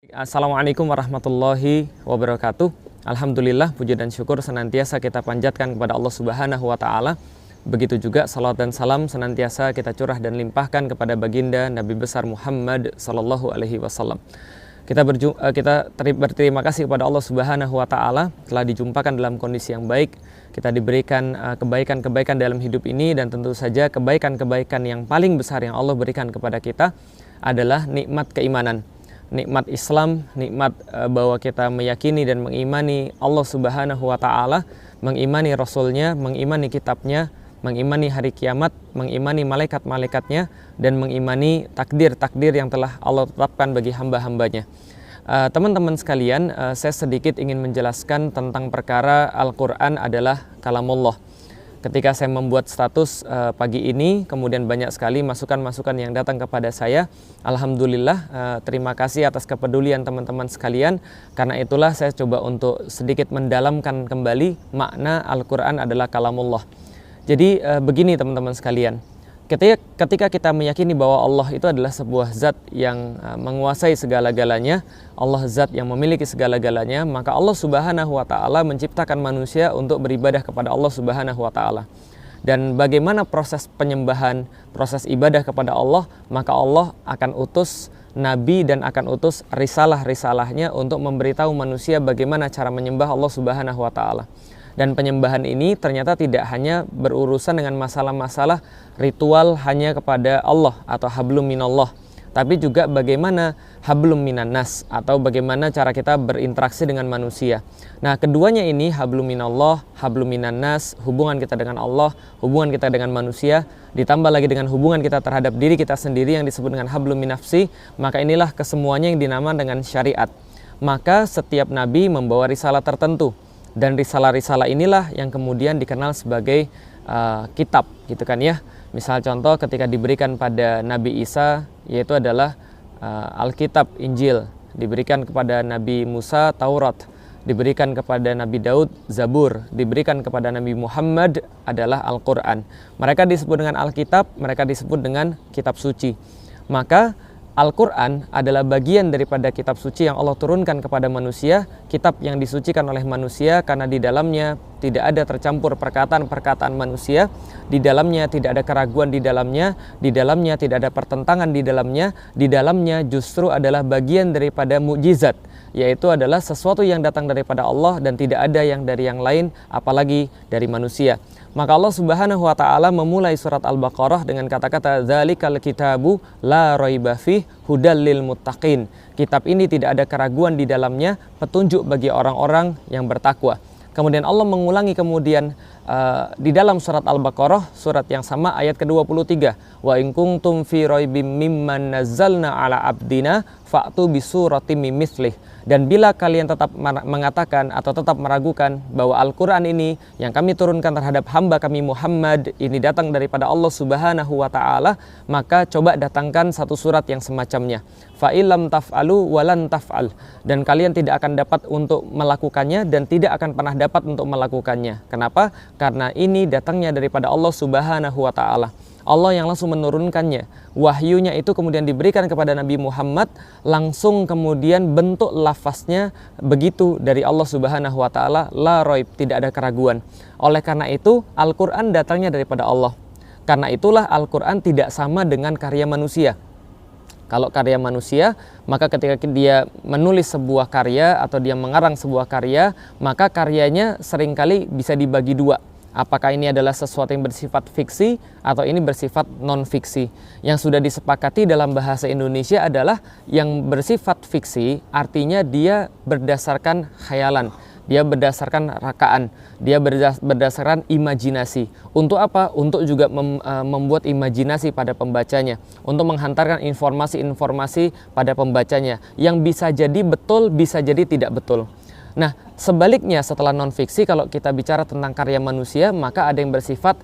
Assalamualaikum warahmatullahi wabarakatuh. Alhamdulillah, puji dan syukur senantiasa kita panjatkan kepada Allah Subhanahu wa Ta'ala. Begitu juga salawat dan salam senantiasa kita curah dan limpahkan kepada baginda Nabi besar Muhammad sallallahu alaihi wasallam. Kita berterima kasih kepada Allah Subhanahu wa Ta'ala telah dijumpakan dalam kondisi yang baik. Kita diberikan kebaikan-kebaikan dalam hidup ini, dan tentu saja kebaikan-kebaikan yang paling besar yang Allah berikan kepada kita adalah nikmat keimanan. Nikmat Islam, nikmat bahwa kita meyakini dan mengimani Allah Subhanahu wa Ta'ala, mengimani Rasulnya, mengimani kitabnya, mengimani hari kiamat, mengimani malaikat-malaikatnya, dan mengimani takdir-takdir yang telah Allah tetapkan bagi hamba-hambanya. Teman-teman sekalian, saya sedikit ingin menjelaskan tentang perkara Al-Quran adalah kalamullah. Ketika saya membuat status pagi ini, kemudian banyak sekali masukan-masukan yang datang kepada saya. Alhamdulillah, terima kasih atas kepedulian teman-teman sekalian. Karena itulah saya coba untuk sedikit mendalamkan kembali makna Al-Quran adalah kalamullah. Jadi begini teman-teman sekalian, ketika kita meyakini bahwa Allah itu adalah sebuah zat yang menguasai segala-galanya, Allah zat yang memiliki segala-galanya, maka Allah Subhanahu wa Ta'ala menciptakan manusia untuk beribadah kepada Allah Subhanahu wa Ta'ala. Dan bagaimana proses penyembahan, proses ibadah kepada Allah, maka Allah akan utus nabi dan akan utus risalah-risalahnya untuk memberitahu manusia bagaimana cara menyembah Allah Subhanahu wa Ta'ala. Dan penyembahan ini ternyata tidak hanya berurusan dengan masalah-masalah ritual hanya kepada Allah atau hablum minallah, tapi juga bagaimana hablum minan nas, atau bagaimana cara kita berinteraksi dengan manusia. Nah, keduanya ini, hablum minallah, hablum minan nas, hubungan kita dengan Allah, hubungan kita dengan manusia, ditambah lagi dengan hubungan kita terhadap diri kita sendiri yang disebut dengan hablum minafsi, maka inilah kesemuanya yang dinamakan dengan syariat. Maka setiap nabi membawa risalah tertentu, dan risalah-risalah inilah yang kemudian dikenal sebagai kitab, gitu kan ya. Misal contoh ketika diberikan pada Nabi Isa, yaitu adalah Alkitab, Injil. Diberikan kepada Nabi Musa, Taurat. Diberikan kepada Nabi Daud, Zabur. Diberikan kepada Nabi Muhammad adalah Al-Quran. Mereka disebut dengan Alkitab, mereka disebut dengan kitab suci. Maka Al-Quran adalah bagian daripada kitab suci yang Allah turunkan kepada manusia, kitab yang disucikan oleh manusia karena di dalamnya tidak ada tercampur perkataan-perkataan manusia, di dalamnya tidak ada keraguan di dalamnya tidak ada pertentangan di dalamnya justru adalah bagian daripada mukjizat, yaitu adalah sesuatu yang datang daripada Allah dan tidak ada yang dari yang lain apalagi dari manusia. Maka Allah Subhanahu wa Ta'ala memulai surat Al-Baqarah dengan kata-kata dzalikal kitabu la raiba fih hudal lil muttaqin. Kitab ini tidak ada keraguan di dalamnya, petunjuk bagi orang-orang yang bertakwa. Kemudian Allah mengulangi di dalam surat Al-Baqarah, surat yang sama ayat ke-23, wa in kuntum fi raibim mimman nazzalna ala abdina fa'tu bi suratim mimmithlih. Dan bila kalian tetap mengatakan atau tetap meragukan bahwa Al-Quran ini yang kami turunkan terhadap hamba kami Muhammad ini datang daripada Allah Subhanahu wa Ta'ala, maka coba datangkan satu surat yang semacamnya. Fa'ilam taf'alu walan taf'al. Dan kalian tidak akan dapat untuk melakukannya dan tidak akan pernah dapat untuk melakukannya. Kenapa? Karena ini datangnya daripada Allah Subhanahu wa Ta'ala. Allah yang langsung menurunkannya. Wahyunya itu kemudian diberikan kepada Nabi Muhammad, langsung kemudian bentuk lafaznya begitu dari Allah Subhanahu wa Ta'ala, la raib, tidak ada keraguan. Oleh karena itu, Al-Quran datangnya daripada Allah. Karena itulah Al-Quran tidak sama dengan karya manusia. Kalau karya manusia, maka ketika dia menulis sebuah karya atau dia mengarang sebuah karya, maka karyanya seringkali bisa dibagi dua. Apakah ini adalah sesuatu yang bersifat fiksi atau ini bersifat non-fiksi. Yang sudah disepakati dalam bahasa Indonesia adalah yang bersifat fiksi, artinya dia berdasarkan khayalan, dia berdasarkan rakaan, dia berdasarkan imajinasi. Untuk apa? Untuk juga membuat imajinasi pada pembacanya, untuk menghantarkan informasi-informasi pada pembacanya yang bisa jadi betul, bisa jadi tidak betul. Nah, sebaliknya setelah non-fiksi, kalau kita bicara tentang karya manusia, maka ada yang bersifat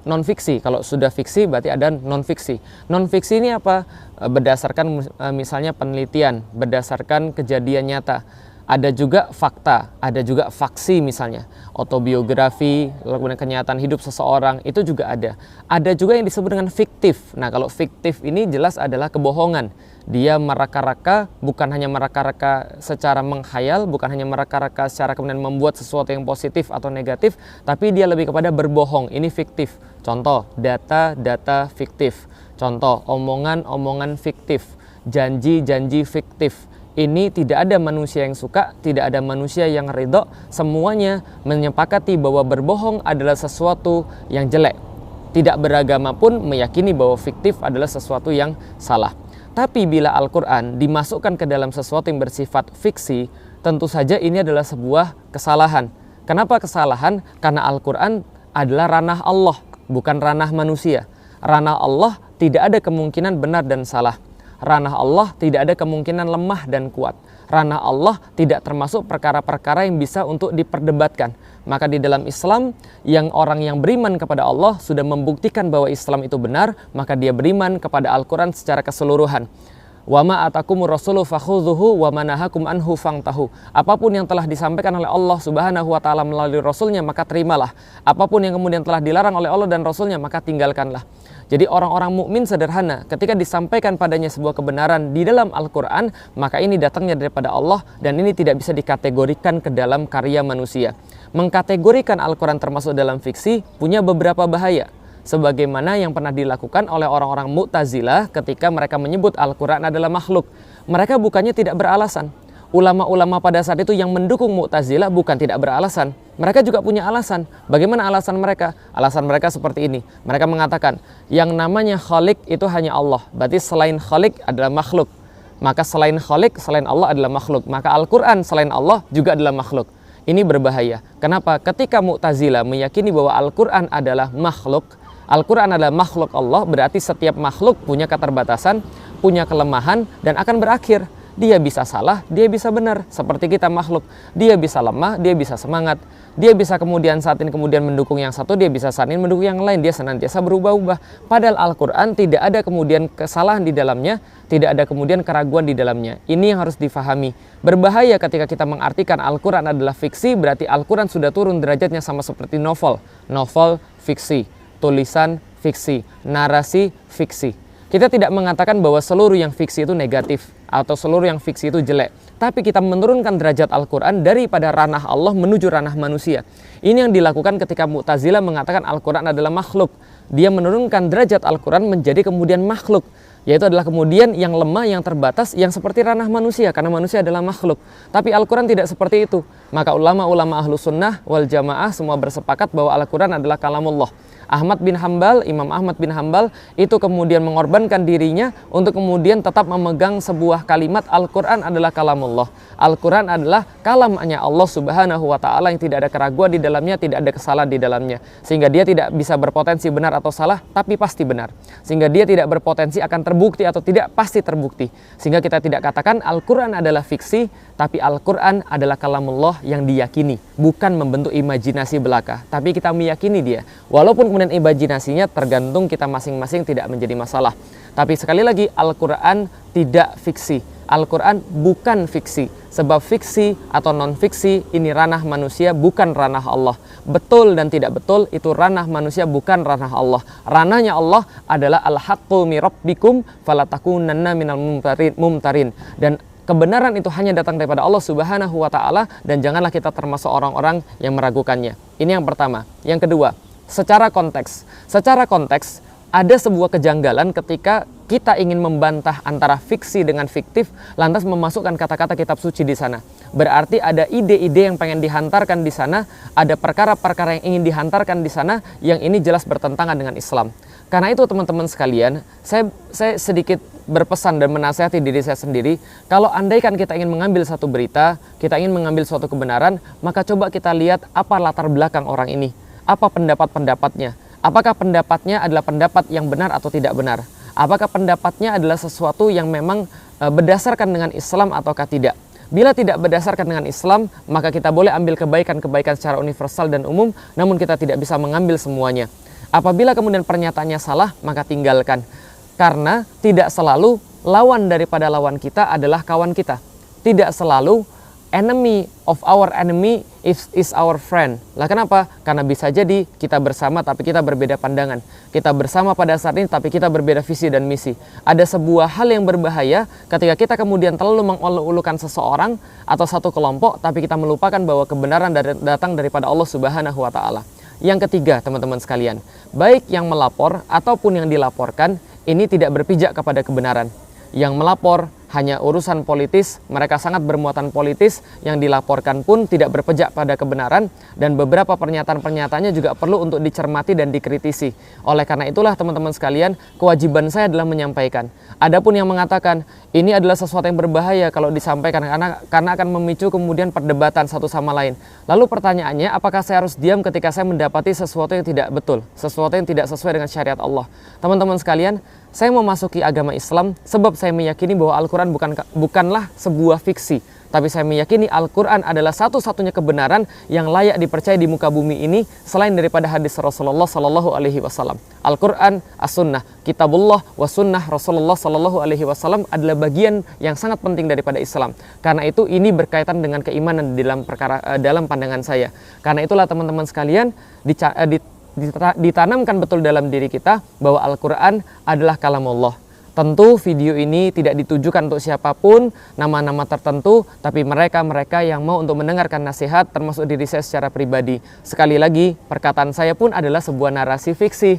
non-fiksi. Kalau sudah fiksi, berarti ada non-fiksi. Non-fiksi ini apa? Berdasarkan misalnya penelitian, berdasarkan kejadian nyata. Ada juga fakta, ada juga faksi misalnya, autobiografi, kemudian kenyataan hidup seseorang, itu juga ada. Ada juga yang disebut dengan fiktif. Nah, kalau fiktif ini jelas adalah kebohongan. Dia meraka-raka, bukan hanya meraka-raka secara menghayal, bukan hanya meraka-raka secara kemudian membuat sesuatu yang positif atau negatif, tapi dia lebih kepada berbohong, ini fiktif. Contoh, data-data fiktif. Contoh, omongan-omongan fiktif, janji-janji fiktif. Ini tidak ada manusia yang suka, tidak ada manusia yang ridho, semuanya menyepakati bahwa berbohong adalah sesuatu yang jelek. Tidak beragama pun meyakini bahwa fiktif adalah sesuatu yang salah. Tapi bila Al-Quran dimasukkan ke dalam sesuatu yang bersifat fiksi, tentu saja ini adalah sebuah kesalahan. Kenapa kesalahan? Karena Al-Quran adalah ranah Allah, bukan ranah manusia. Ranah Allah tidak ada kemungkinan benar dan salah. Ranah Allah tidak ada kemungkinan lemah dan kuat. Ranah Allah tidak termasuk perkara-perkara yang bisa untuk diperdebatkan. Maka di dalam Islam, yang orang yang beriman kepada Allah sudah membuktikan bahwa Islam itu benar, maka dia beriman kepada Al-Quran secara keseluruhan. Wa ma atakumur rasulu fakhudhuhu wa ma nahakum anhu fangtahu. Apapun yang telah disampaikan oleh Allah Subhanahu wa taala melalui Rasulnya, maka terimalah. Apapun yang kemudian telah dilarang oleh Allah dan Rasulnya, maka tinggalkanlah. Jadi orang-orang mukmin sederhana, ketika disampaikan padanya sebuah kebenaran di dalam Al-Quran, maka ini datangnya daripada Allah dan ini tidak bisa dikategorikan ke dalam karya manusia. Mengkategorikan Al-Quran termasuk dalam fiksi punya beberapa bahaya. Sebagaimana yang pernah dilakukan oleh orang-orang Mu'tazilah ketika mereka menyebut Al-Quran adalah makhluk. Mereka bukannya tidak beralasan. Ulama-ulama pada saat itu yang mendukung Mu'tazilah bukan tidak beralasan. Mereka juga punya alasan. Bagaimana alasan mereka? Alasan mereka seperti ini. Mereka mengatakan, yang namanya Khalik itu hanya Allah. Berarti selain Khalik adalah makhluk. Maka selain Khalik, selain Allah adalah makhluk. Maka Al-Quran selain Allah juga adalah makhluk. Ini berbahaya. Kenapa? Ketika Mu'tazilah meyakini bahwa Al-Quran adalah makhluk, Al-Quran adalah makhluk Allah, berarti setiap makhluk punya keterbatasan, punya kelemahan, dan akan berakhir. Dia bisa salah, dia bisa benar. Seperti kita makhluk. Dia bisa lemah, dia bisa semangat. Dia bisa kemudian saat ini kemudian mendukung yang satu, dia bisa saat ini mendukung yang lain. Dia senantiasa berubah-ubah. Padahal Al-Quran tidak ada kemudian kesalahan di dalamnya, tidak ada kemudian keraguan di dalamnya. Ini yang harus difahami. Berbahaya ketika kita mengartikan Al-Quran adalah fiksi, berarti Al-Quran sudah turun derajatnya sama seperti novel. Novel fiksi, tulisan fiksi, narasi fiksi. Kita tidak mengatakan bahwa seluruh yang fiksi itu negatif atau seluruh yang fiksi itu jelek. Tapi kita menurunkan derajat Al-Quran daripada ranah Allah menuju ranah manusia. Ini yang dilakukan ketika Mu'tazilah mengatakan Al-Quran adalah makhluk. Dia menurunkan derajat Al-Quran menjadi kemudian makhluk. Yaitu adalah kemudian yang lemah, yang terbatas, yang seperti ranah manusia. Karena manusia adalah makhluk. Tapi Al-Quran tidak seperti itu. Maka ulama-ulama ahlu sunnah wal jamaah semua bersepakat bahwa Al-Quran adalah kalamullah. Imam Ahmad bin Hambal itu kemudian mengorbankan dirinya untuk kemudian tetap memegang sebuah kalimat Al-Quran adalah kalamullah. Al-Quran adalah kalamnya Allah Subhanahu wa ta'ala yang tidak ada keraguan di dalamnya, tidak ada kesalahan di dalamnya. Sehingga dia tidak bisa berpotensi benar atau salah, tapi pasti benar. Sehingga dia tidak berpotensi akan terbukti atau tidak pasti terbukti. Sehingga kita tidak katakan Al-Quran adalah fiksi, tapi Al-Quran adalah kalamullah yang diyakini. Bukan membentuk imajinasi belaka, tapi kita meyakini dia. Walaupun kemudian imajinasinya tergantung kita masing-masing, tidak menjadi masalah. Tapi sekali lagi Al-Quran tidak fiksi. Al-Quran bukan fiksi. Sebab fiksi atau non-fiksi ini ranah manusia, bukan ranah Allah. Betul dan tidak betul itu ranah manusia, bukan ranah Allah. Ranahnya Allah adalah al-haqqu mi rabbikum falatakunanna minal mumtarin. Dan kebenaran itu hanya datang daripada Allah Subhanahu wa ta'ala, dan janganlah kita termasuk orang-orang yang meragukannya. Ini yang pertama. Yang kedua, secara konteks ada sebuah kejanggalan ketika kita ingin membantah antara fiksi dengan fiktif, lantas memasukkan kata-kata kitab suci di sana. Berarti ada ide-ide yang pengen dihantarkan di sana, ada perkara-perkara yang ingin dihantarkan di sana, yang ini jelas bertentangan dengan Islam. Karena itu teman-teman sekalian, saya sedikit berpesan dan menasihati diri saya sendiri, kalau andaikan kita ingin mengambil satu berita, kita ingin mengambil suatu kebenaran, maka coba kita lihat apa latar belakang orang ini, apa pendapat-pendapatnya. Apakah pendapatnya adalah pendapat yang benar atau tidak benar? Apakah pendapatnya adalah sesuatu yang memang berdasarkan dengan Islam ataukah tidak? Bila tidak berdasarkan dengan Islam, maka kita boleh ambil kebaikan-kebaikan secara universal dan umum, namun kita tidak bisa mengambil semuanya. Apabila kemudian pernyataannya salah, maka tinggalkan. Karena tidak selalu lawan daripada lawan kita adalah kawan kita. Tidak selalu enemy of our enemy is our friend. Lah kenapa? Karena bisa jadi kita bersama tapi kita berbeda pandangan. Kita bersama pada saat ini tapi kita berbeda visi dan misi. Ada sebuah hal yang berbahaya ketika kita kemudian terlalu mengulu-ulukan seseorang atau satu kelompok tapi kita melupakan bahwa kebenaran datang daripada Allah Subhanahu wa taala. Yang ketiga, teman-teman sekalian, baik yang melapor ataupun yang dilaporkan ini tidak berpijak kepada kebenaran. Yang melapor hanya urusan politis, mereka sangat bermuatan politis, yang dilaporkan pun tidak berpijak pada kebenaran, dan beberapa pernyataan-pernyataannya juga perlu untuk dicermati dan dikritisi. Oleh karena itulah teman-teman sekalian, kewajiban saya adalah menyampaikan. Adapun yang mengatakan ini adalah sesuatu yang berbahaya kalau disampaikan karena akan memicu kemudian perdebatan satu sama lain. Lalu pertanyaannya, apakah saya harus diam ketika saya mendapati sesuatu yang tidak betul, sesuatu yang tidak sesuai dengan syariat Allah? Teman-teman sekalian, saya memasuki agama Islam sebab saya meyakini bahwa Al-Quran bukanlah sebuah fiksi, tapi saya meyakini Al-Quran adalah satu-satunya kebenaran yang layak dipercaya di muka bumi ini selain daripada hadis Rasulullah Sallallahu Alaihi Wasallam. Al-Quran, As-Sunnah, Kitabullah, Wasunnah Rasulullah Sallallahu Alaihi Wasallam adalah bagian yang sangat penting daripada Islam. Karena itu ini berkaitan dengan keimanan dalam pandangan saya. Karena itulah teman-teman sekalian, ditanamkan betul dalam diri kita bahwa Al-Quran adalah kalamullah. Tentu video ini tidak ditujukan untuk siapapun, nama-nama tertentu, tapi mereka yang mau untuk mendengarkan nasihat, termasuk diri saya secara pribadi. Sekali lagi, perkataan saya pun adalah sebuah narasi fiksi,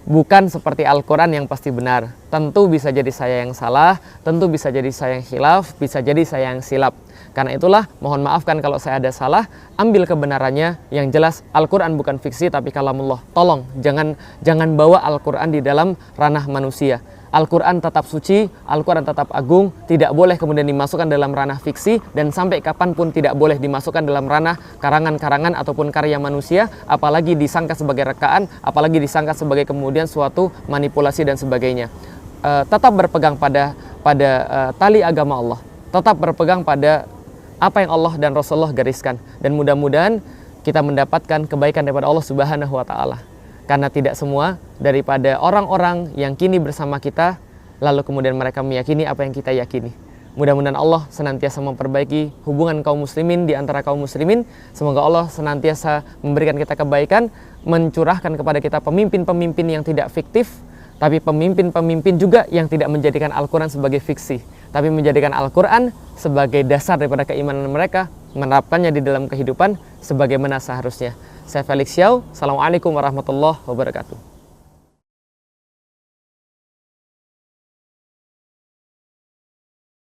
bukan seperti Al-Quran yang pasti benar. Tentu bisa jadi saya yang salah, tentu bisa jadi saya yang khilaf, bisa jadi saya yang silap. Karena itulah, mohon maafkan kalau saya ada salah, ambil kebenarannya. Yang jelas, Al-Quran bukan fiksi tapi kalamullah. Tolong, jangan bawa Al-Quran di dalam ranah manusia. Al-Quran tetap suci, Al-Quran tetap agung, tidak boleh kemudian dimasukkan dalam ranah fiksi, dan sampai kapanpun tidak boleh dimasukkan dalam ranah karangan-karangan ataupun karya manusia, apalagi disangka sebagai rekaan, apalagi disangka sebagai kemudian suatu manipulasi dan sebagainya. Tetap berpegang pada tali agama Allah, tetap berpegang pada apa yang Allah dan Rasulullah gariskan, dan mudah-mudahan kita mendapatkan kebaikan daripada Allah Subhanahu wa taala. Karena tidak semua daripada orang-orang yang kini bersama kita lalu kemudian mereka meyakini apa yang kita yakini. Mudah-mudahan Allah senantiasa memperbaiki hubungan kaum muslimin di antara kaum muslimin. Semoga Allah senantiasa memberikan kita kebaikan, mencurahkan kepada kita pemimpin-pemimpin yang tidak fiktif, tapi pemimpin-pemimpin juga yang tidak menjadikan Al-Quran sebagai fiksi, tapi menjadikan Al-Quran sebagai dasar daripada keimanan mereka, menerapkannya di dalam kehidupan sebagaimana seharusnya. Saya Felix Xiao, Assalamualaikum warahmatullahi wabarakatuh.